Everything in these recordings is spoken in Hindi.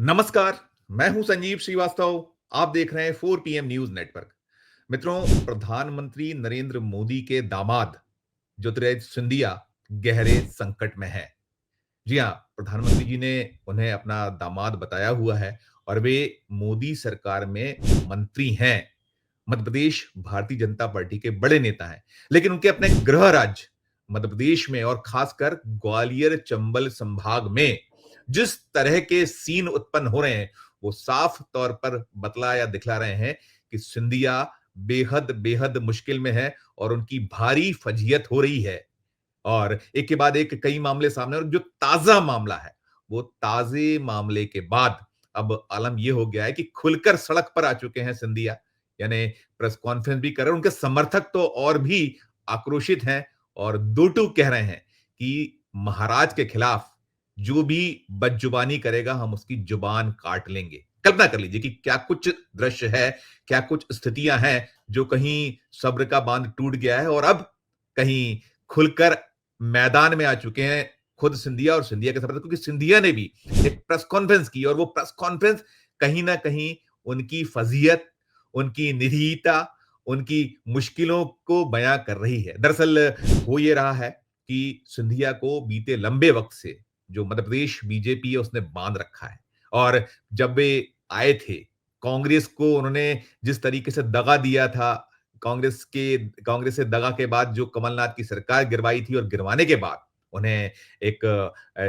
नमस्कार। मैं हूं संजीव श्रीवास्तव। आप देख रहे हैं 4 पीएम न्यूज नेटवर्क। मित्रों, प्रधानमंत्री नरेंद्र मोदी के दामाद ज्योतिरादित्य सिंधिया गहरे संकट में हैं। जी हां, प्रधानमंत्री जी ने उन्हें अपना दामाद बताया हुआ है और वे मोदी सरकार में मंत्री हैं। मध्य प्रदेश भारतीय जनता पार्टी के बड़े नेता हैं, लेकिन उनके अपने गृह राज्य मध्य प्रदेश में और खासकर ग्वालियर चंबल संभाग में जिस तरह के सीन उत्पन्न हो रहे हैं, वो साफ तौर पर बतला या दिखला रहे हैं कि सिंधिया बेहद बेहद मुश्किल में है और उनकी भारी फजीयत हो रही है। और एक के बाद एक कई मामले सामने और जो ताजा मामला है, वो ताजे मामले के बाद अब आलम यह हो गया है कि खुलकर सड़क पर आ चुके हैं सिंधिया। यानी प्रेस कॉन्फ्रेंस भी कर रहे हैं। उनके समर्थक तो और भी आक्रोशित हैं और दो टूक कह रहे हैं कि महाराज के खिलाफ जो भी बदजुबानी करेगा, हम उसकी जुबान काट लेंगे। कल्पना कर लीजिए कि क्या कुछ दृश्य है, क्या कुछ स्थितियां हैं जो कहीं सब्र का बांध टूट गया है और अब कहीं खुलकर मैदान में आ चुके हैं खुद सिंधिया और सिंधिया के समर्थक, क्योंकि सिंधिया ने भी एक प्रेस कॉन्फ्रेंस की और वो प्रेस कॉन्फ्रेंस कहीं ना कहीं उनकी फजीयत, उनकी निरीहता, उनकी मुश्किलों को बयां कर रही है। दरअसल हो ये रहा है कि सिंधिया को बीते लंबे वक्त से जो मध्य प्रदेश बीजेपी है उसने बांध रखा है। और जब वे आए थे, कांग्रेस को उन्होंने जिस तरीके से दगा दिया था, कांग्रेस से दगा के बाद जो कमलनाथ की सरकार गिरवाई थी और गिरवाने के बाद उन्हें एक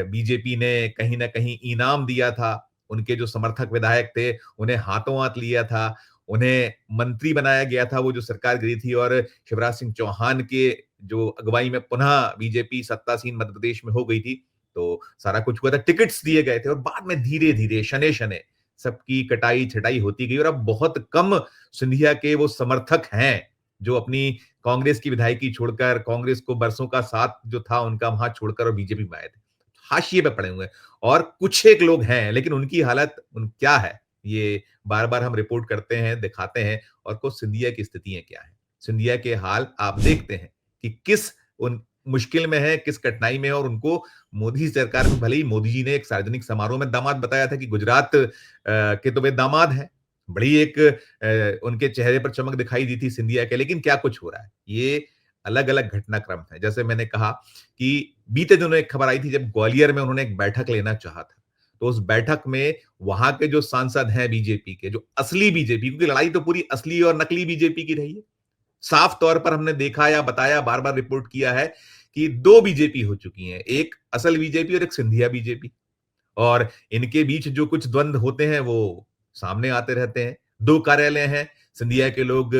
बीजेपी ने कहीं ना कहीं इनाम दिया था। उनके जो समर्थक विधायक थे, उन्हें हाथों हाथ लिया था, उन्हें मंत्री बनाया गया था वो जो सरकार गिरी थी। और शिवराज सिंह चौहान के जो अगुवाई में पुनः बीजेपी सत्तासीन मध्य प्रदेश में हो गई थी, तो सारा कुछ हुआ था, टिकट्स दिए गए थे और बाद में धीरे धीरे शने शने सबकी कटाई छटाई होती गई और अब बहुत कम सिंधिया के वो समर्थक हैं जो अपनी कांग्रेस की विधायकी छोड़कर, कांग्रेस को बरसों का साथ जो था उनका वहां छोड़कर और बीजेपी में आए थे। हाशिए पे पड़े हुए हैं और कुछ एक लोग हैं, लेकिन उनकी हालत क्या है, ये बार बार हम रिपोर्ट करते हैं, दिखाते हैं। और कुछ सिंधिया की स्थितियां क्या है, सिंधिया के हाल आप देखते हैं कि किस उन मुश्किल में है, किस कठिनाई में है। और उनको मोदी सरकार में भले ही मोदी जी ने एक सार्वजनिक समारोह में दामाद बताया था कि गुजरात के तो वे दामाद हैं, बड़ी एक उनके चेहरे पर चमक दिखाई दी थी सिंधिया के, लेकिन क्या कुछ हो रहा है, ये अलग-अलग घटनाक्रम है। जैसे मैंने कहा कि बीते दिनों एक खबर आई थी जब ग्वालियर में उन्होंने एक बैठक लेना चाहा था, तो उस बैठक में वहां के जो सांसद हैं बीजेपी के, जो असली बीजेपी, क्योंकि लड़ाई तो पूरी असली और नकली बीजेपी की रही है। साफ तौर पर हमने देखा या बताया, बार-बार रिपोर्ट किया है कि 2 बीजेपी हो चुकी हैं, एक असल बीजेपी और एक सिंधिया बीजेपी। और इनके बीच जो कुछ द्वंद होते हैं वो सामने आते रहते हैं। 2 कार्यालय हैं, सिंधिया के लोग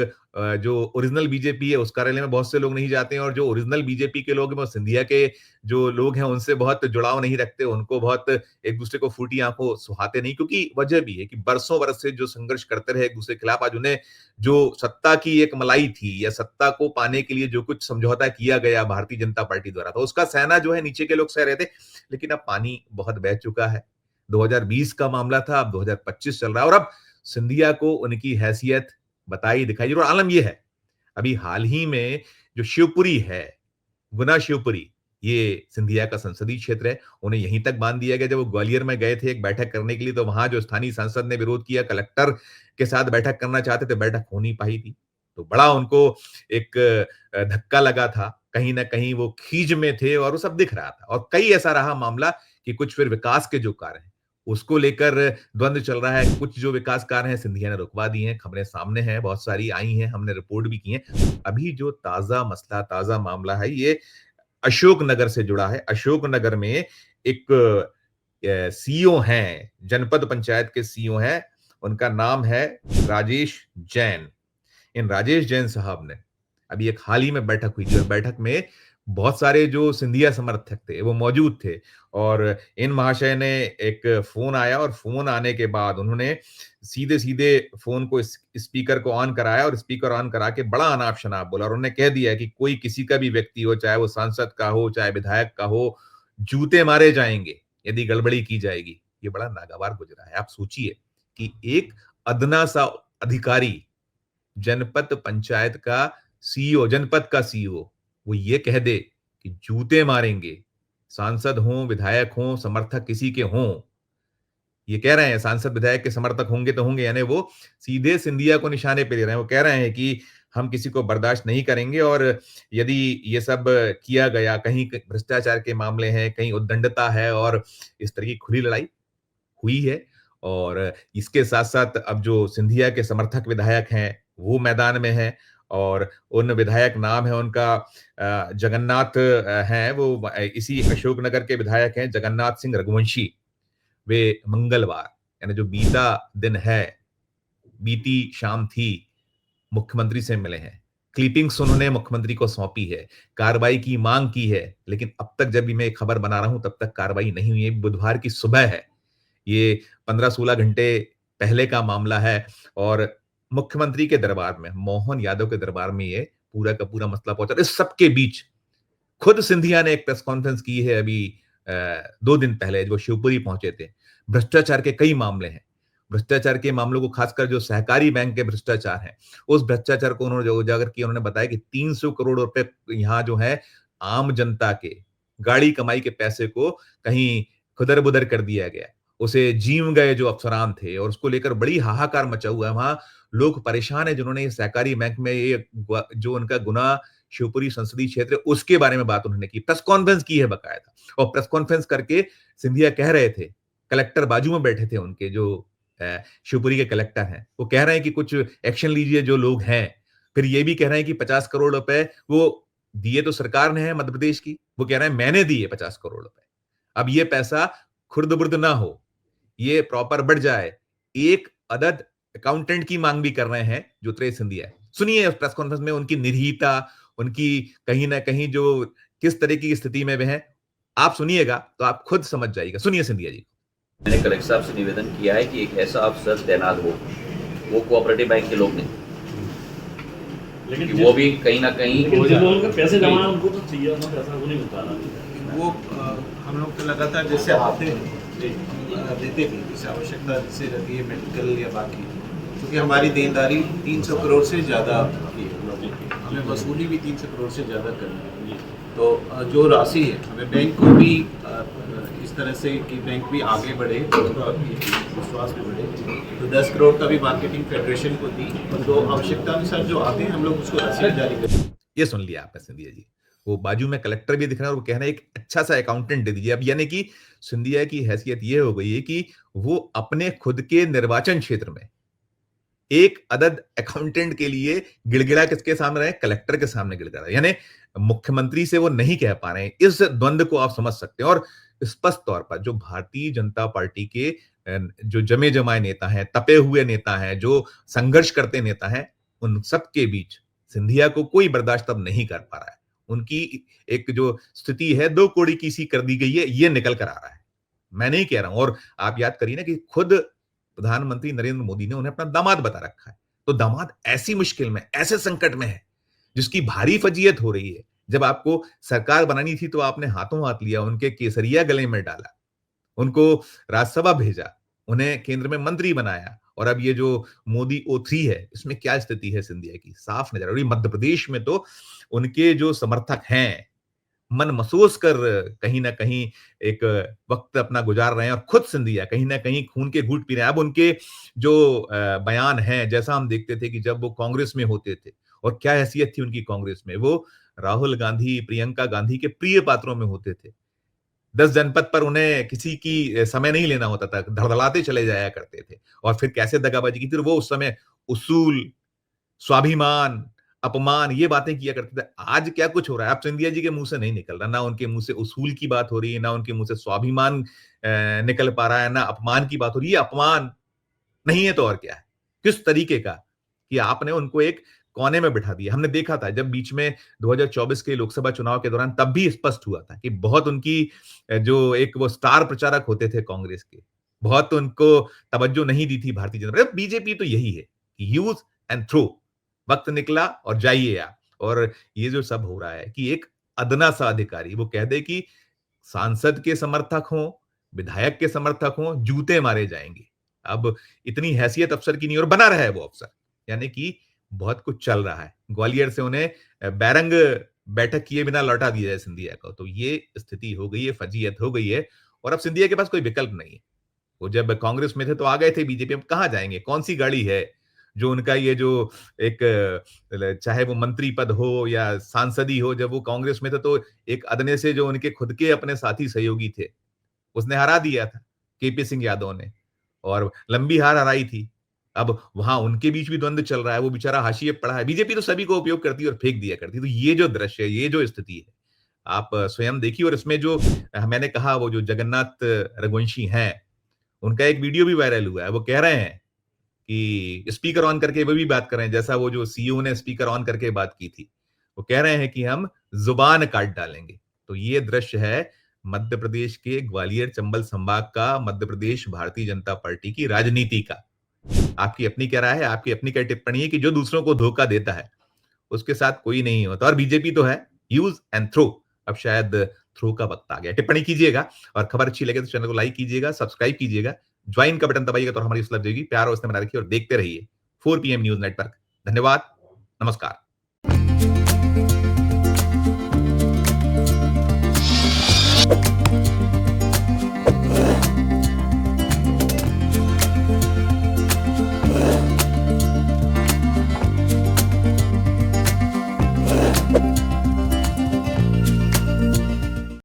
जो ओरिजिनल बीजेपी है उस कार्यालय में बहुत से लोग नहीं जाते हैं और जो ओरिजिनल बीजेपी के लोग हैं वो सिंधिया के जो लोग हैं उनसे बहुत जुड़ाव नहीं रखते, उनको बहुत एक-दूसरे को फूटी आँखों सुहाते नहीं, क्योंकि वजह भी है कि बरसों बरस से जो संघर्ष करते रहे एक-दूसरे के खिलाफ, आज उन्हें जो सत्ता की एक मलाई थी या सत्ता को पाने के लिए जो कुछ समझौता किया गया भारतीय जनता पार्टी द्वारा, तो उसका सहना जो है नीचे के लोग सह रहे थे। लेकिन अब पानी बहुत बह चुका है। 2020 का मामला था, अब 2025 चल रहा है और अब सिंधिया को उनकी हैसियत बताई दिखाई और आलम यह है, अभी हाल ही में जो शिवपुरी है, गुना शिवपुरी, ये सिंधिया का संसदीय क्षेत्र है। उन्हें यहीं तक बांध दिया गया। जब वो ग्वालियर में गए थे एक बैठक करने के लिए, तो वहां जो स्थानीय सांसद ने विरोध किया, कलेक्टर के साथ बैठक करना चाहते थे, बैठक हो नहीं पाई थी। तो बड़ा उनको एक धक्का लगा था। कहीं न कहीं वो खीज में थे और वो सब दिख रहा था। और कई ऐसा रहा मामला कि कुछ फिर विकास के जो कार्य हैं, उसको लेकर द्वंद चल रहा है। कुछ जो विकास कार्य हैं, सिंधिया ने रुकवा दिए हैं। खबरें सामने हैं, बहुत सारी आई हैं, हमने रिपोर्ट भी की हैं। अभी जो ताज़ा मसला, ताज़ा मामला है, ये अशोकनगर से जुड़ा है। अशोकनगर में एक सीईओ हैं, जनपद पंचायत के सीईओ हैं, उनका नाम है राजेश जैन। इन राजेश जैन साहब ने अभी एक हाल ही में बैठक हुई थी और बैठक में बहुत सारे जो सिंधिया समर्थक थे वो मौजूद थे। और इन महाशय ने एक फोन आया और फोन आने के बाद उन्होंने सीधे सीधे फोन को स्पीकर को ऑन कराया और स्पीकर ऑन करा के बड़ा अनाप शनाप बोला और उन्होंने कह दिया कि कोई किसी का भी व्यक्ति हो, चाहे वो सांसद का हो, चाहे विधायक का हो, जूते मारे जाएंगे यदि गड़बड़ी की जाएगी। ये बड़ा नागवार गुजरा है। आप सोचिए कि एक अदना सा अधिकारी, जनपद पंचायत का सीईओ, जनपद का सीईओ, वो ये कह दे कि जूते मारेंगे, सांसद हों, विधायक हों, समर्थक किसी के हों। ये कह रहे हैं सांसद विधायक के समर्थक होंगे तो होंगे, यानी वो सीधे सिंधिया को निशाने पे ले रहे हैं। वो कह रहे हैं कि हम किसी को बर्दाश्त नहीं करेंगे और यदि ये सब किया गया, कहीं भ्रष्टाचार के मामले हैं, कहीं उद्दंडता है और इस तरह की खुली लड़ाई हुई है। और इसके साथ-साथ अब जो सिंधिया के समर्थक विधायक हैं, वो मैदान में हैं और उन विधायक नाम है उनका जगन्नाथ हैं, वो इसी अशोकनगर के विधायक हैं जगन्नाथ सिंह रघुवंशी। वे मंगलवार यानी जो बीता दिन है, बीती शाम थी, मुख्यमंत्री से मिले हैं। क्लिपिंग्स उन्होंने मुख्यमंत्री को सौंपी है, कार्रवाई की मांग की है, लेकिन अब तक जब भी मैं ये खबर बना रहा हूँ, तब तक कार्रवाई नहीं हुई है। बुधवार की सुबह है। ये 15-16 घंटे पहले का मामला है और मुख्यमंत्री के दरबार में, मोहन यादव के दरबार में ये पूरा का पूरा मसला पहुंचा। इस सबके बीच खुद सिंधिया ने एक प्रेस कॉन्फ्रेंस की है अभी 2 दिन पहले, वो शिवपुरी पहुंचे थे। भ्रष्टाचार के कई मामले हैं। भ्रष्टाचार के मामलों को खासकर जो सहकारी बैंक के भ्रष्टाचार हैं, उस भ्रष्टाचार को उन्होंने जो उजागर किया, उन्होंने बताया कि 300 करोड़ रुपए यहाँ जो है आम जनता के गाड़ी कमाई के पैसे को कहीं खुदर-बुदर कर दिया गया। उसे जीव गए जो अफसरान थे और उसको लेकर बड़ी हाहाकार मचा हुआ है। वहाँ लोग परेशान हैं जिन्होंने ये सहकारी बैंक में ये जो उनका गुना शिवपुरी संसदीय क्षेत्र उसके बारे में बात उन्होंने की। प्रेस कॉन्फ्रेंस की है बकायदा और प्रेस कॉन्फ्रेंस करके सिंधिया कह रहे थे, कलेक्टर बाजू में बैठे थे उनके जो शिवपुरी के कलेक्टर हैं। वो कह रहे हैं कि कुछ एक्शन लीजिए जो लोग हैं। फिर ये भी कह रहे हैं कि 50 करोड़ रुपए वो दिए तो सरकार ने है मध्य प्रदेश की। वो कह रहे हैं मैंने दिए 50 करोड़ रुपए। अब ये पैसा खुर्द-बुर्द ना हो, ये प्रॉपर बढ़ जाए। एक अदद अकाउंटेंट की मांग भी कर रहे हैं ज्योतिरादित्य सिंधिया। सुनिए उस प्रेस कॉन्फ्रेंस में उनकी निर्भीकता, उनकी कहीं न कहीं जो किस तरह की स्थिति में वे हैं, आप सुनिएगा तो आप खुद समझ जाइएगा। सुनिए सिंधिया जी। मैंने कलेक्टर साहब से निवेदन किया है कि एक ऐसा अफसर तैनात हो, वो कोऑपरेटिव बैंक के लोग नहीं, लेकिन वो भी कहीं ना कहीं जिन लोगों के पैसे जमा है उनको तो चाहिए ना पैसा, वो नहीं मिलता ना वो हम लोग तो लगातार जैसे आते हैं देते भी जैसे आवश्यकता जैसे रहती है मेडिकल या बाकी, क्योंकि हमारी देनदारी 300 करोड़ से ज़्यादा की है, हमें वसूली भी 300 करोड़ से ज़्यादा करनी है। तो जो राशि है हमें बैंक को भी इस तरह से कि बैंक भी आगे बढ़े, विश्वास भी बढ़े, तो 10 करोड़ का भी मार्केटिंग फेडरेशन को दी और तो आवश्यकता अनुसार जो आते हैं हम लोग उसको राशि जारी करते हैं। ये सुन लिया आपने सिंधिया जी। वो बाजू में कलेक्टर भी दिख रहे हैं और वो कह रहे हैं एक अच्छा सा अकाउंटेंट दे दीजिए। अब यानी कि सिंधिया की हैसियत ये हो गई है कि वो अपने खुद के निर्वाचन क्षेत्र में एक अदद अकाउंटेंट के लिए गिड़गिड़ा किसके सामने रहे? कलेक्टर के सामने गिड़गिड़ा रहे। यानी मुख्यमंत्री से वो नहीं कह पा रहे हैं। इस द्वंद को आप समझ सकते हैं और स्पष्ट तौर पर जो भारतीय जनता पार्टी के जो जमे जमाए नेता हैं, तपे हुए नेता हैं, जो संघर्ष करते नेता हैं, उन सबके बीच सिंधिया को कोई बर्दाश्त अब नहीं कर पा रहा है। उनकी एक जो स्थिति है 2 कौड़ी की सी कर दी गई है, ये निकल कर आ रहा है। मैं नहीं कह रहा हूं और आप याद करिए ना कि खुद प्रधानमंत्री नरेंद्र मोदी ने उन्हें अपना दामाद बता रखा है। तो दामाद ऐसी मुश्किल में, ऐसे संकट में है, जिसकी भारी फजीयत हो रही है। जब आपको सरकार बनानी थी तो आपने हाथों हाथ लिया, उनके केसरिया गले में डाला, उनको राज्यसभा भेजा, उन्हें केंद्र में मंत्री बनाया और अब ये जो मोदी O3 है, इसमें क्या स्थिति है सिंधिया की? साफ नजर आ रही है। मध्य प्रदेश में तो उनके जो समर्थक हैं, मन महसूस कर कहीं न कहीं एक वक़्त अपना गुज़ार रहे हैं और खुद सिंधिया कहीं न कहीं खून के घूँट पी रहे हैं। अब उनके जो बयान हैं, जैसा हम देखते थे कि जब वो कांग्रेस में होते थे और क्या हैसियत थी उनकी कांग्रेस में, वो राहुल गांधी, प्रियंका गांधी के प्रिय पात्रों में होते थे। 10 जनपद पर उन्हें किसी की समय नहीं लेना होता था, धड़धड़ाते चले जाया करते थे और फिर कैसे दगाबाजी की थी, वो उस समय उसूल, स्वाभिमान, अपमान ये बातें किया करते थे। आज क्या कुछ हो रहा है? अब सिंधिया जी के मुँह से नहीं निकल रहा, ना उनके मुँह से उसूल की बात हो रही है, ना उनके मुँह से स्वाभिमान निकल पा रहा है, ना अपमान की बात हो रही है। ये अपमान नहीं है तो और क्या है? किस तरीके का कि आपने उनको एक कोने में बिठा दिया। हमने देखा था जब बीच में 2024 के लोकसभा चुनाव के दौरान तब भी स्पष्ट हुआ था कि बहुत उनकी जो एक वो स्टार प्रचारक होते थे कांग्रेस के, बहुत उनको तवज्जो नहीं दी थी भारतीय जनता पार्टी। बीजेपी तो यही है, यूज एंड थ्रो। वक्त निकला और जाइए आप। और ये जो सब हो रहा है कि एक अदना सा अधिकारी वो कह दे कि सांसद के समर्थक हों, विधायक के समर्थक हों, जूते मारे जाएंगे। अब इतनी हैसियत अफसर की नहीं और बना रहा है वो अफसर, यानी कि बहुत कुछ चल रहा है। ग्वालियर से उन्हें बैरंग बैठक किए बिना लौटा दिया है सिंधिया को। तो ये स्थिति हो गई है, फजीयत हो गई है और अब सिंधिया के पास कोई विकल्प नहीं है। वो जब कांग्रेस में थे तो आ गए थे बीजेपी में, कहां जाएंगे? कौन सी गाड़ी है जो उनका ये जो एक चाहे वो मंत्री पद हो या सांसदी हो, जब वो कांग्रेस में थे तो एक अदने से जो उनके खुद के अपने साथी सहयोगी थे उसने हरा दिया था, केपी सिंह यादव ने, और लंबी हार हराई थी। अब वहां उनके बीच भी द्वंद्व चल रहा है, वो बेचारा हाशिए पे पड़ा है। बीजेपी तो सभी को उपयोग करती है और फेंक दिया करती है। तो ये जो दृश्य है, ये जो स्थिति है, आप स्वयं देखिए। और इसमें जो मैंने कहा, वो जो जगन्नाथ रघुवंशी हैं, उनका एक वीडियो भी वायरल हुआ है। वो कह रहे हैं कि स्पीकर ऑन करके वो भी बात कर रहे हैं, जैसा वो जो सीईओ ने स्पीकर ऑन करके बात की थी। वो कह रहे हैं कि हम जुबान काट डालेंगे। तो ये दृश्य है मध्य प्रदेश के ग्वालियर चंबल संभाग का, मध्य प्रदेश भारतीय जनता पार्टी की राजनीति का। आपकी अपनी क्या राय है? आपकी अपनी क्या टिप्पणी है कि जो दूसरों को धोखा देता है उसके साथ कोई नहीं होता? और बीजेपी तो है यूज एंड थ्रो, अब शायद थ्रो का वक्त आ गया। टिप्पणी कीजिएगा और खबर अच्छी लगे तो चैनल को लाइक कीजिएगा, सब्सक्राइब कीजिएगा, ज्वाइन का बटन दबाइएगा तो हमारी सलाह देगी। प्यार और स्नेह बना रखिए और देखते रहिए 4 PM न्यूज नेटवर्क। धन्यवाद, नमस्कार।